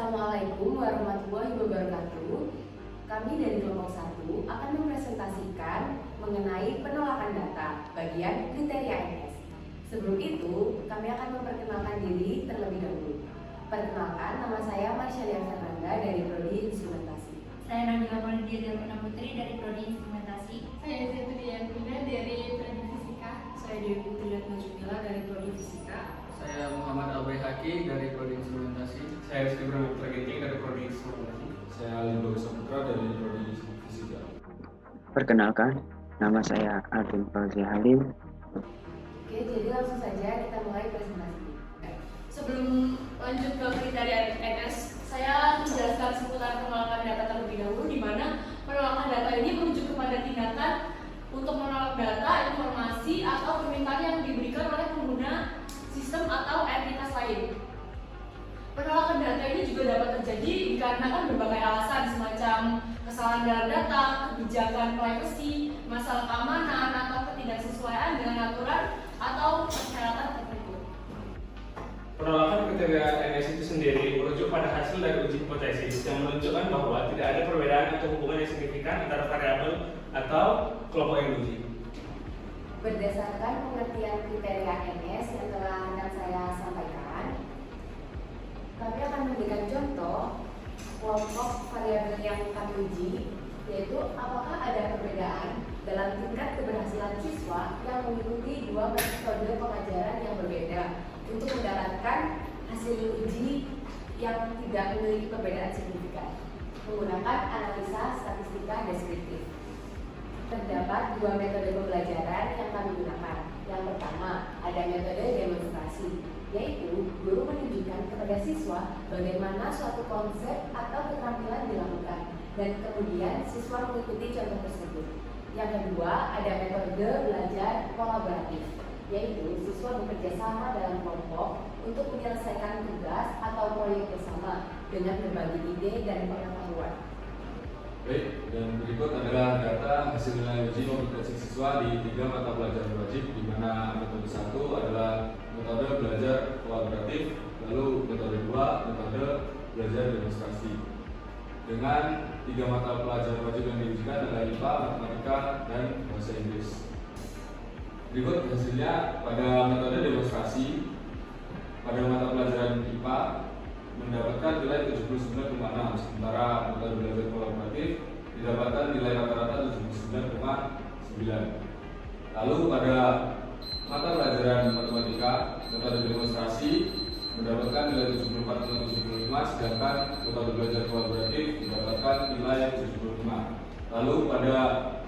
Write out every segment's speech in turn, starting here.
Assalamualaikum warahmatullahi wabarakatuh. Kami dari kelompok 1 akan mempresentasikan mengenai penolakan data bagian kriteria NS. Sebelum itu, kami akan memperkenalkan diri terlebih dahulu. Perkenalkan, nama saya Marshalia Fernanda dari Prodi Instrumentasi. Saya Nabila Maulidia Delmina Putri dari Prodi Instrumentasi. Saya Zetria Yasmina dari Prodi Fisika. Saya Dewi Putri Najumila dari Prodi Fisika. Saya Muhammad Al-Bayhaqi dari Prodi Instrumentasi. Saya Rizky Pramutra Ginting dari Prodi Instrumentasi. Saya Lindo Saputra dari Prodi Fisika. Perkenalkan, nama saya Arvin Fauzi Halim. Oke, jadi langsung saja kita mulai presentasi. Sebelum lanjut ke kriteria NS, saya menjelaskan seputar penolakan data terlebih dahulu, di mana penolakan data ini merujuk kepada tindakan untuk menolak data, informasi, atau permintaan yang diberikan oleh pengguna sistem atau entitas lain. Penolakan data ini juga dapat terjadi dikarenakan berbagai alasan semacam kesalahan dalam data, kebijakan privacy, masalah keamanan, atau ketidaksesuaian dengan aturan atau persyaratan tertentu. Penolakan kriteria NS itu sendiri merujuk pada hasil dari uji hipotesis yang menunjukkan bahwa tidak ada perbedaan atau hubungan yang signifikan antara variabel atau kelompok yang diuji. Berdasarkan pengertian kriteria NS yang telah akan saya sampaikan, kami akan memberikan contoh kelompok variabel yang kami uji, yaitu apakah ada perbedaan dalam tingkat keberhasilan siswa yang mengikuti dua metode pengajaran yang berbeda untuk mendapatkan hasil uji yang tidak memiliki perbedaan signifikan menggunakan analisa statistika deskriptif. Terdapat dua metode pembelajaran yang kami gunakan. Yang pertama, ada metode demonstrasi, yaitu guru menunjukkan kepada siswa bagaimana suatu konsep atau keterampilan dilakukan, dan kemudian siswa mengikuti contoh tersebut. Yang kedua, ada metode belajar kolaboratif, yaitu siswa bekerja sama dalam kelompok untuk menyelesaikan tugas atau proyek bersama dengan berbagi ide dan pengetahuan. Baik, dan berikut adalah data hasil nilai uji kompetensi siswa di 3 mata pelajaran wajib, di mana metode 1 adalah metode belajar kolaboratif, lalu metode 2 metode belajar demonstrasi. Dengan 3 mata pelajaran wajib yang diujikan adalah IPA, Matematika, dan Bahasa Inggris. Berikut hasilnya pada metode demonstrasi. Pada mata pelajaran IPA mendapatkan nilai 79,6, sementara metode belajar kolaboratif didapatkan nilai rata-rata 79,9. Lalu pada mata pelajaran matematika, metode demonstrasi mendapatkan nilai 74,75, sedangkan metode belajar kolaboratif mendapatkan nilai 75. Lalu pada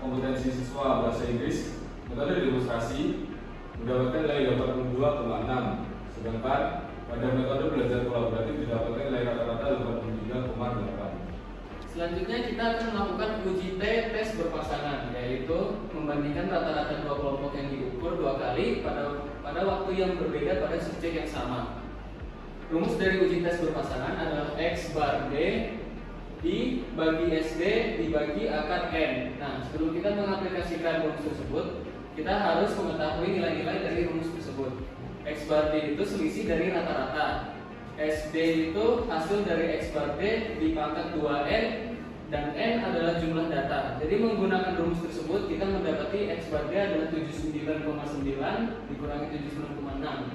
kompetensi siswa bahasa Inggris, metode demonstrasi mendapatkan nilai 82,6, sedangkan pada metode belajar kolaboratif didapatkan nilai rata-rata 83,8. Selanjutnya kita akan melakukan uji tes berpasangan, yaitu membandingkan rata-rata dua kelompok yang diukur dua kali pada waktu yang berbeda pada subjek yang sama. Rumus dari uji tes berpasangan adalah X bar D dibagi SD dibagi akar N. Nah, sebelum kita mengaplikasikan rumus tersebut, kita harus mengetahui nilai-nilai dari rumus tersebut. X bar D itu selisih dari rata-rata. SD itu hasil dari X bar D dipangkat 2N, dan N adalah jumlah data. Jadi menggunakan rumus tersebut kita mendapati X bar D adalah 79,9 dikurangi 79,6,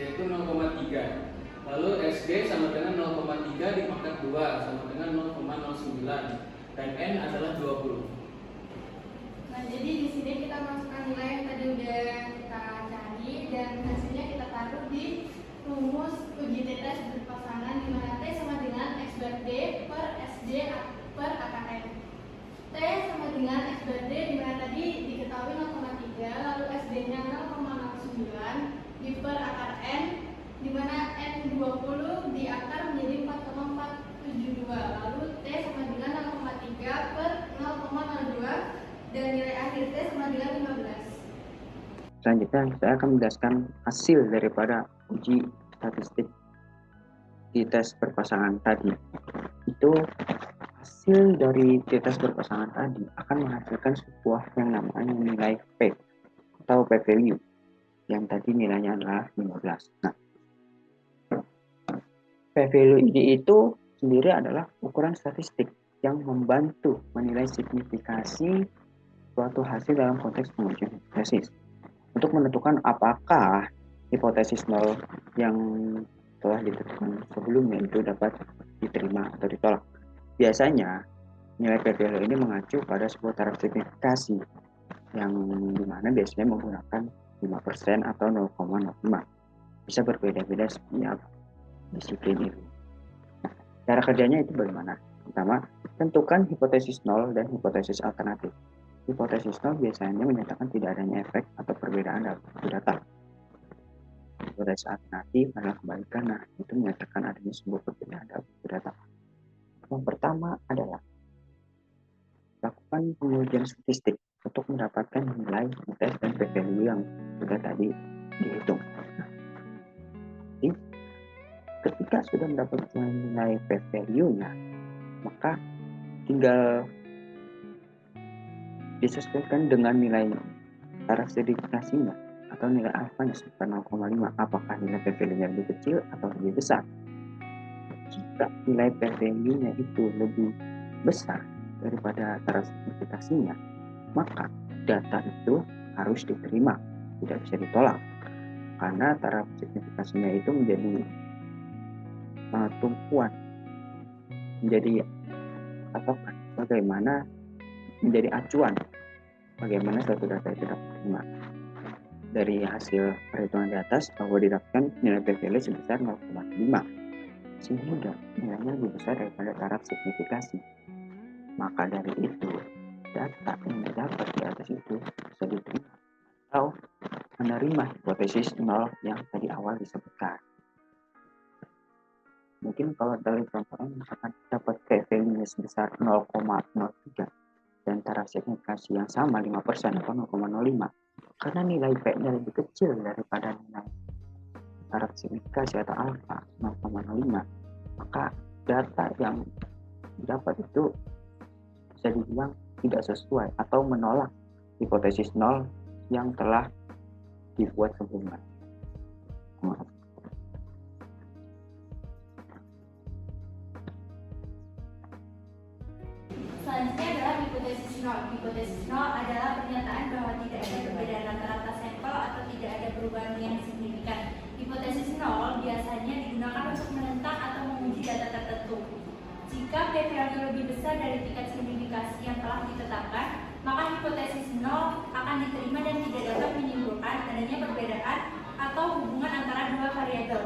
yaitu 0,3. Lalu SD sama dengan 0,3 dipangkat 2 sama dengan 0,09, dan N adalah 20. Nah, jadi di sini kita masukkan nilai yang tadi udah kita cari, dan hasilnya kita taruh di rumus uji tes berpasangan, di mana T sama dengan X bar D per SD per akar N. T sama dengan X bar D, di mana tadi diketahui 0,3, lalu SD-nya 0,09 di per akar N, di mana N 20 di akar menjadi 4,472, lalu T sama dengan 0,3 per 0,02, dan nilai akhir T sama dengan 15. Selanjutnya, saya akan menjelaskan hasil daripada uji statistik di tes berpasangan tadi. Itu hasil dari tes berpasangan tadi akan menghasilkan sebuah yang namanya nilai P atau P value, yang tadi nilainya adalah 15. Nah, P value ini itu sendiri adalah ukuran statistik yang membantu menilai signifikasi suatu hasil dalam konteks pengujian hipotesis. Untuk menentukan apakah hipotesis nol yang telah ditentukan sebelumnya itu dapat diterima atau ditolak. Biasanya nilai p-value ini mengacu pada sebuah taraf signifikasi yang dimana biasanya menggunakan 5% atau 0,05. Bisa berbeda-beda setiap disiplin itu. Nah, cara kerjanya itu bagaimana? Pertama, tentukan hipotesis nol dan hipotesis alternatif. Hipotesis nol biasanya menyatakan tidak adanya efek atau perbedaan dalam suatu data. Hipotesis alternatif adalah kebalikan, nah itu menyatakan adanya sebuah perbedaan dalam suatu data. Yang pertama adalah lakukan pengujian statistik untuk mendapatkan nilai tes dan p-value yang sudah tadi dihitung. Nah, jadi ketika sudah mendapatkan nilai p-value-nya, maka tinggal disesuaikan dengan nilai taraf signifikasinya atau nilai alfanya sekitar 0,5. Apakah nilai p-value-nya lebih kecil atau lebih besar? Jika nilai p-value-nya itu lebih besar daripada taraf signifikasinya, maka data itu harus diterima, tidak bisa ditolak, karena taraf signifikasinya itu menjadi tumpuan, menjadi patokan bagaimana, menjadi acuan bagaimana suatu data itu dapat diterima. Dari hasil perhitungan di atas bahwa didapatkan nilai p-value sebesar 0,5, sehingga nilainya lebih besar daripada taraf signifikasi. Maka dari itu, data yang didapat di atas itu bisa diterima atau menerima hipotesis nol yang tadi awal disebutkan. Mungkin kalau dari contohnya misalkan dapat p-value sebesar 0,03 dan taraf signifikasi yang sama 5% atau 0,05, karena nilai P-nya lebih kecil daripada nilai taraf signifikasi atau alfa 0,05, maka data yang didapat itu bisa dibilang tidak sesuai atau menolak hipotesis nol yang telah dibuat sebelumnya. Maaf. Selanjutnya adalah hipotesis nol. Hipotesis nol adalah pernyataan bahwa tidak ada perbedaan rata-rata sampel atau tidak ada perubahan yang signifikan. Hipotesis nol biasanya digunakan untuk menentang atau menguji data tertentu. Jika p-value lebih besar dari tingkat signifikasi yang telah ditetapkan, maka hipotesis nol akan diterima dan tidak dapat menimbulkan adanya perbedaan atau hubungan antara dua variabel.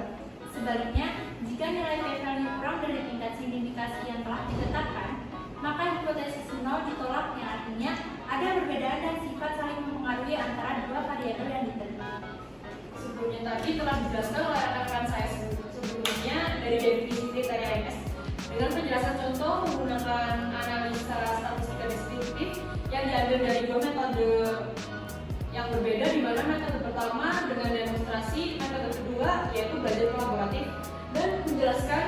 Sebaliknya, jika nilai p-value kurang dari tingkat signifikasi yang telah ditetapkan, maka hipotesis nol ditolak, yang artinya ada perbedaan dan sifat saling mempengaruhi antara dua variabel yang diterima. Sebelumnya tadi telah dijelaskan oleh rekan-rekan saya sebelumnya dari definisi kriteria MS dengan penjelasan contoh menggunakan analisa statistika deskriptif yang diambil dari dua metode yang berbeda, di mana metode pertama dengan demonstrasi, metode kedua yaitu belajar kolaboratif dan menjelaskan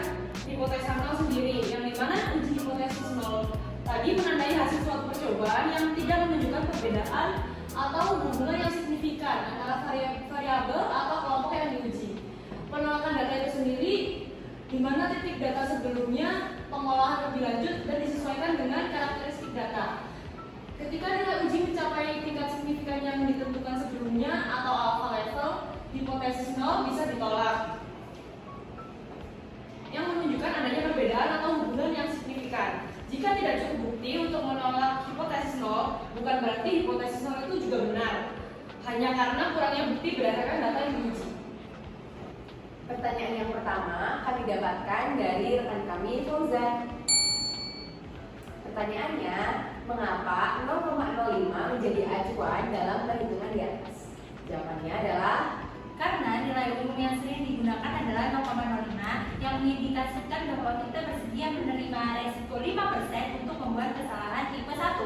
hipotesa nol sendiri, yang dimana uji hipotesis nol tadi menandai hasil suatu percobaan yang tidak menunjukkan perbedaan atau hubungan yang signifikan antara variabel atau kelompok yang diuji. Penolakan data itu sendiri di mana titik data sebelumnya pengolahan lebih lanjut dan disesuaikan dengan karakteristik data. Ketika nilai uji mencapai tingkat signifikan yang ditentukan sebelumnya atau alpha level, hipotesis nol bisa ditolak, yang menunjukkan adanya perbedaan atau hubungan yang signifikan. Jika tidak cukup bukti untuk menolak hipotesis nol, bukan berarti hipotesis nol itu juga benar, hanya karena kurangnya bukti berdasarkan data yang diuji. Pertanyaan yang pertama kami dapatkan dari rekan kami Fauzan. Pertanyaannya, mengapa 0,05 menjadi acuan dalam perhitungan di atas? Jawabannya adalah Karena nilai umum yang sering digunakan adalah 0,05 yang mengindikasikan bahwa kita bersedia menerima resiko 5% untuk membuat kesalahan tipe 1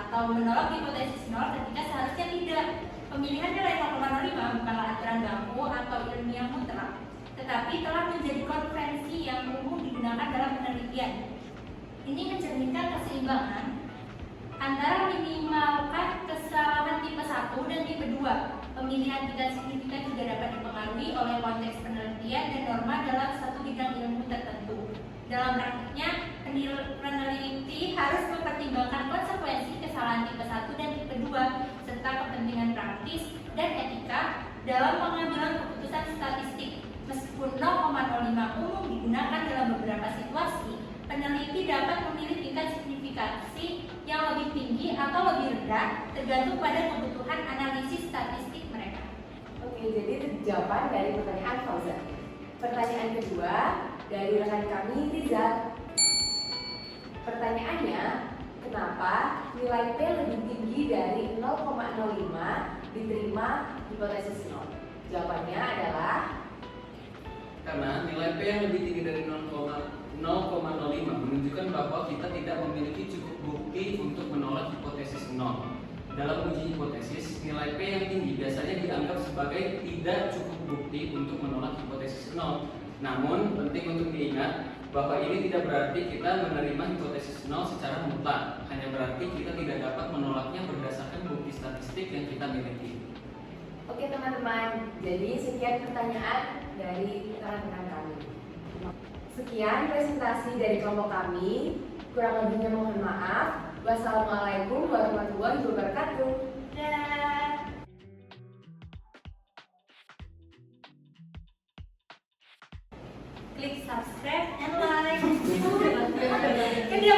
atau menolak hipotesis nol ketika seharusnya tidak. Pemilihan nilai 0,05 bukanlah aturan baku atau ilmiah mutlak, tetapi telah menjadi konvensi yang umum digunakan dalam penelitian. Ini mencerminkan keseimbangan antara minimalkan kesalahan tipe 1 dan tipe 2. Pemilihan tingkat signifikan juga dapat dipengaruhi oleh konteks penelitian dan norma dalam satu bidang ilmu tertentu. Dalam praktik peneliti harus mempertimbangkan konsekuensi kesalahan tipe 1 dan tipe 2 serta kepentingan praktis dan etika dalam pengambilan keputusan statistik. Meskipun 0,05 umum digunakan dalam beberapa situasi, peneliti dapat memilih tingkat signifikansi yang lebih tinggi atau lebih rendah tergantung pada kebutuhan analisis statistik mereka. Oke, jadi itu jawaban dari pertanyaan Fauzan. Pertanyaan kedua dari rekan kami Rizal. Pertanyaannya, kenapa nilai P lebih tinggi dari 0,05 diterima hipotesis 0? Jawabannya adalah Karena nilai P yang lebih tinggi dari 0,05 menunjukkan bahwa kita tidak memiliki cukup bukti untuk menolak hipotesis 0. Dalam uji hipotesis, nilai P yang tinggi biasanya dianggap sebagai tidak cukup bukti untuk menolak hipotesis 0. Namun, penting untuk diingat bahwa ini tidak berarti kita menerima hipotesis 0 secara mutlak. Hanya berarti kita tidak dapat menolaknya berdasarkan bukti statistik yang kita miliki. Oke teman-teman, jadi sekian pertanyaan dari rekan-rekan kami. Sekian presentasi dari kelompok kami. Kurang lebihnya mohon maaf. Wassalamualaikum warahmatullahi wabarakatuh. Dadah. Klik subscribe and like. Kan dia